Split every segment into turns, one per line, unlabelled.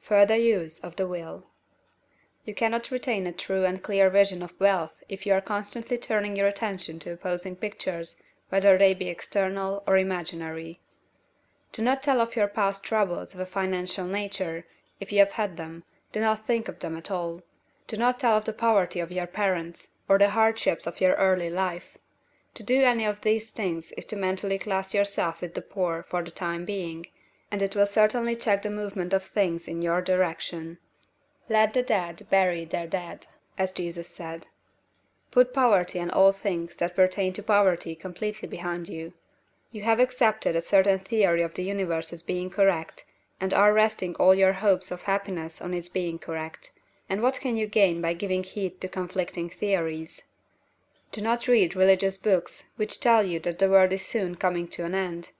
Further use of the will. You cannot retain a true and clear vision of wealth if you are constantly turning your attention to opposing pictures, whether they be external or imaginary. Do not tell of your past troubles of a financial nature; if you have had them, do not think of them at all. Do not tell of the poverty of your parents, or the hardships of your early life. To do any of these things is to mentally class yourself with the poor for the time being, and it will certainly check the movement of things in your direction. Let the dead bury their dead, as Jesus said. Put poverty and all things that pertain to poverty completely behind you. You have accepted a certain theory of the universe as being correct, and are resting all your hopes of happiness on its being correct, and what can you gain by giving heed to conflicting theories? Do not read religious books which tell you that the world is soon coming to an end,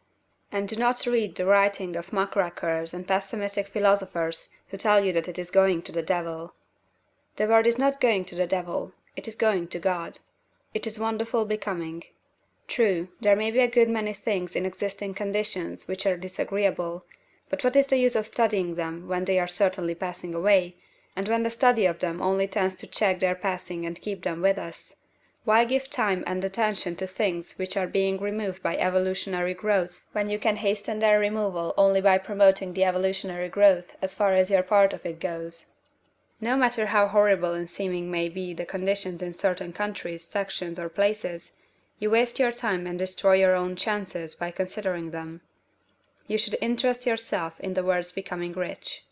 and do not read the writing of muckrakers and pessimistic philosophers who tell you that it is going to the devil. The world is not going to the devil, it is going to God. It is wonderful becoming. True, there may be a good many things in existing conditions which are disagreeable, but what is the use of studying them when they are certainly passing away, and when the study of them only tends to check their passing and keep them with us? Why give time and attention to things which are being removed by evolutionary growth, when you can hasten their removal only by promoting the evolutionary growth as far as your part of it goes? No matter how horrible in seeming may be the conditions in certain countries, sections, or places, you waste your time and destroy your own chances by considering them. You should interest yourself in the world's becoming rich.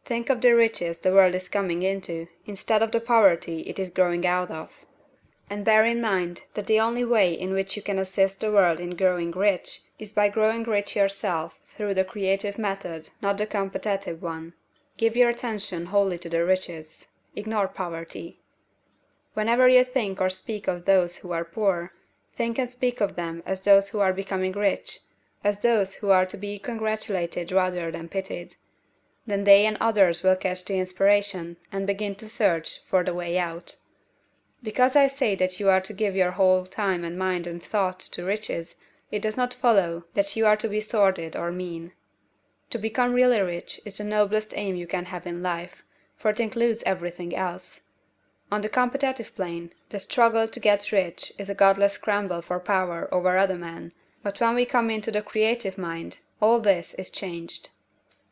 Think of the riches the world is coming into, instead of the poverty it is growing out of. And bear in mind that the only way in which you can assist the world in growing rich is by growing rich yourself through the creative method, not the competitive one. Give your attention wholly to the riches. Ignore poverty. Whenever you think or speak of those who are poor, think and speak of them as those who are becoming rich, as those who are to be congratulated rather than pitied. Then they and others will catch the inspiration and begin to search for the way out. Because I say that you are to give your whole time and mind and thought to riches, it does not follow that you are to be sordid or mean. To become really rich is the noblest aim you can have in life, for it includes everything else. On the competitive plane, the struggle to get rich is a godless scramble for power over other men, but when we come into the creative mind, all this is changed.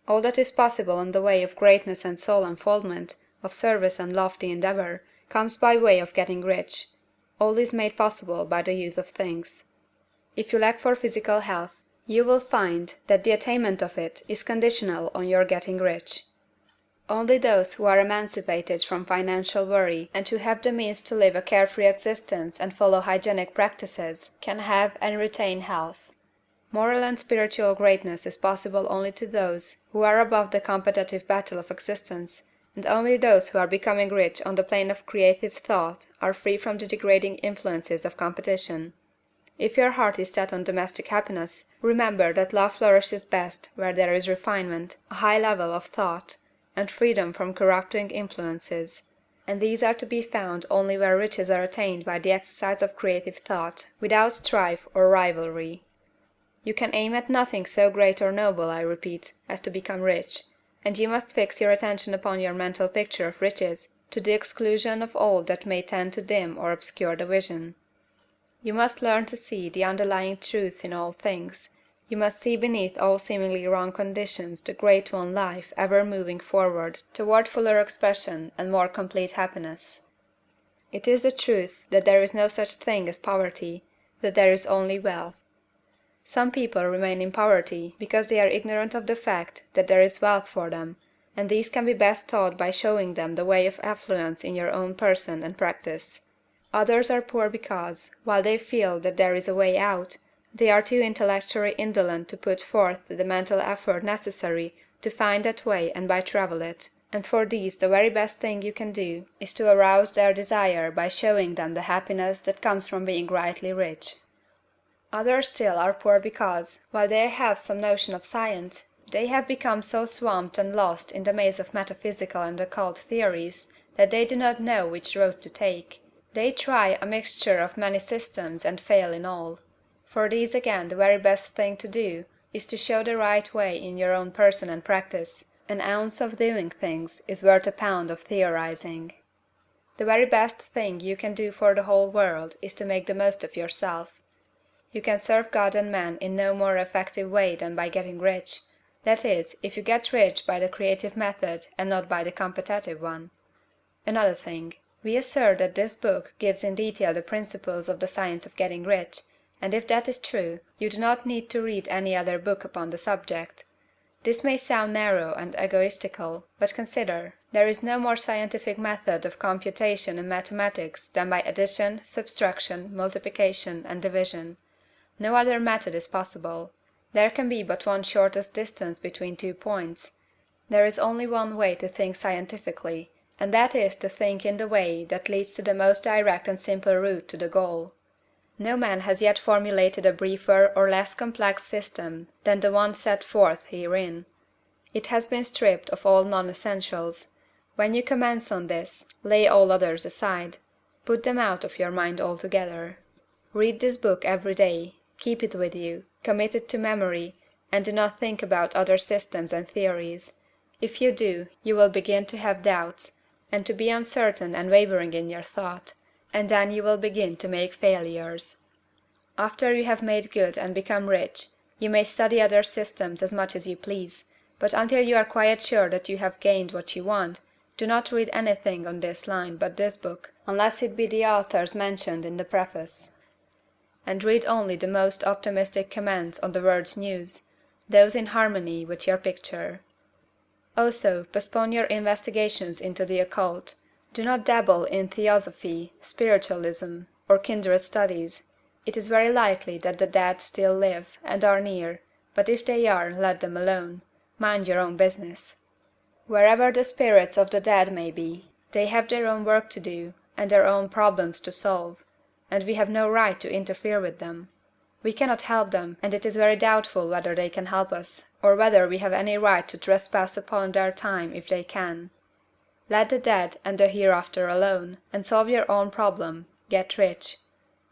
All that is possible in the way of greatness and soul unfoldment, of service and lofty endeavor, comes by way of getting rich. All is made possible by the use of things. If you lack for physical health, you will find that the attainment of it is conditional on your getting rich. Only those who are emancipated from financial worry and who have the means to live a carefree existence and follow hygienic practices can have and retain health. Moral and spiritual greatness is possible only to those who are above the competitive battle of existence, and only those who are becoming rich on the plane of creative thought are free from the degrading influences of competition. If your heart is set on domestic happiness, remember that love flourishes best where there is refinement, a high level of thought, and freedom from corrupting influences, and these are to be found only where riches are attained by the exercise of creative thought, without strife or rivalry. You can aim at nothing so great or noble, I repeat, as to become rich, and you must fix your attention upon your mental picture of riches, to the exclusion of all that may tend to dim or obscure the vision. You must learn to see the underlying truth in all things. You must see beneath all seemingly wrong conditions the great one life ever moving forward toward fuller expression and more complete happiness. It is the truth that there is no such thing as poverty, that there is only wealth. Some people remain in poverty because they are ignorant of the fact that there is wealth for them, and these can be best taught by showing them the way of affluence in your own person and practice. Others are poor because, while they feel that there is a way out, they are too intellectually indolent to put forth the mental effort necessary to find that way and by travel it, and for these the very best thing you can do is to arouse their desire by showing them the happiness that comes from being rightly rich. Others still are poor because, while they have some notion of science, they have become so swamped and lost in the maze of metaphysical and occult theories that they do not know which road to take. They try a mixture of many systems and fail in all. For these again the very best thing to do is to show the right way in your own person and practice. An ounce of doing things is worth a pound of theorizing. The very best thing you can do for the whole world is to make the most of yourself. You can serve God and man in no more effective way than by getting rich, that is, if you get rich by the creative method and not by the competitive one. Another thing, we assert that this book gives in detail the principles of the science of getting rich, and if that is true, you do not need to read any other book upon the subject. This may sound narrow and egoistical, but consider, there is no more scientific method of computation in mathematics than by addition, subtraction, multiplication, and division. No other method is possible. There can be but one shortest distance between 2 points. There is only one way to think scientifically, and that is to think in the way that leads to the most direct and simple route to the goal. No man has yet formulated a briefer or less complex system than the one set forth herein. It has been stripped of all non-essentials. When you commence on this, lay all others aside. Put them out of your mind altogether. Read this book every day, keep it with you, commit it to memory, and do not think about other systems and theories. If you do, you will begin to have doubts, and to be uncertain and wavering in your thought, and then you will begin to make failures. After you have made good and become rich, you may study other systems as much as you please, but until you are quite sure that you have gained what you want, do not read anything on this line but this book, unless it be the authors mentioned in the preface. And read only the most optimistic comments on the world's news, those in harmony with your picture. Also, postpone your investigations into the occult. Do not dabble in theosophy, spiritualism, or kindred studies. It is very likely that the dead still live, and are near, but if they are, let them alone. Mind your own business. Wherever the spirits of the dead may be, they have their own work to do, and their own problems to solve, and we have no right to interfere with them. We cannot help them, and it is very doubtful whether they can help us, or whether we have any right to trespass upon their time if they can. Let the dead and the hereafter alone, and solve your own problem, get rich.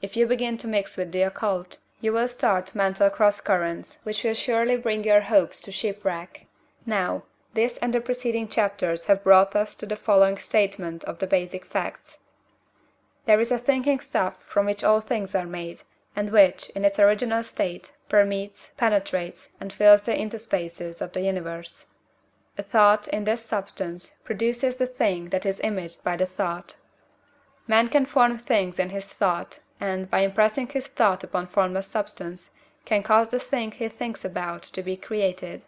If you begin to mix with the occult, you will start mental cross-currents which will surely bring your hopes to shipwreck. Now, this and the preceding chapters have brought us to the following statement of the basic facts. There is a thinking stuff from which all things are made, and which, in its original state, permeates, penetrates, and fills the interspaces of the universe. A thought in this substance produces the thing that is imaged by the thought. Man can form things in his thought, and, by impressing his thought upon formless substance, can cause the thing he thinks about to be created.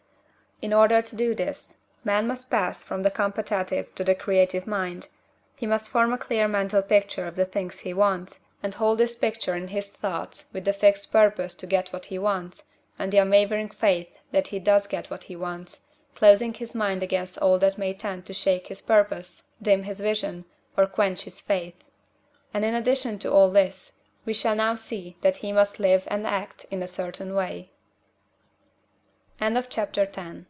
In order to do this, man must pass from the competitive to the creative mind. He must form a clear mental picture of the things he wants, and hold this picture in his thoughts with the fixed purpose to get what he wants, and the unwavering faith that he does get what he wants, closing his mind against all that may tend to shake his purpose, dim his vision, or quench his faith. And in addition to all this, we shall now see that he must live and act in a certain way. End of chapter 10.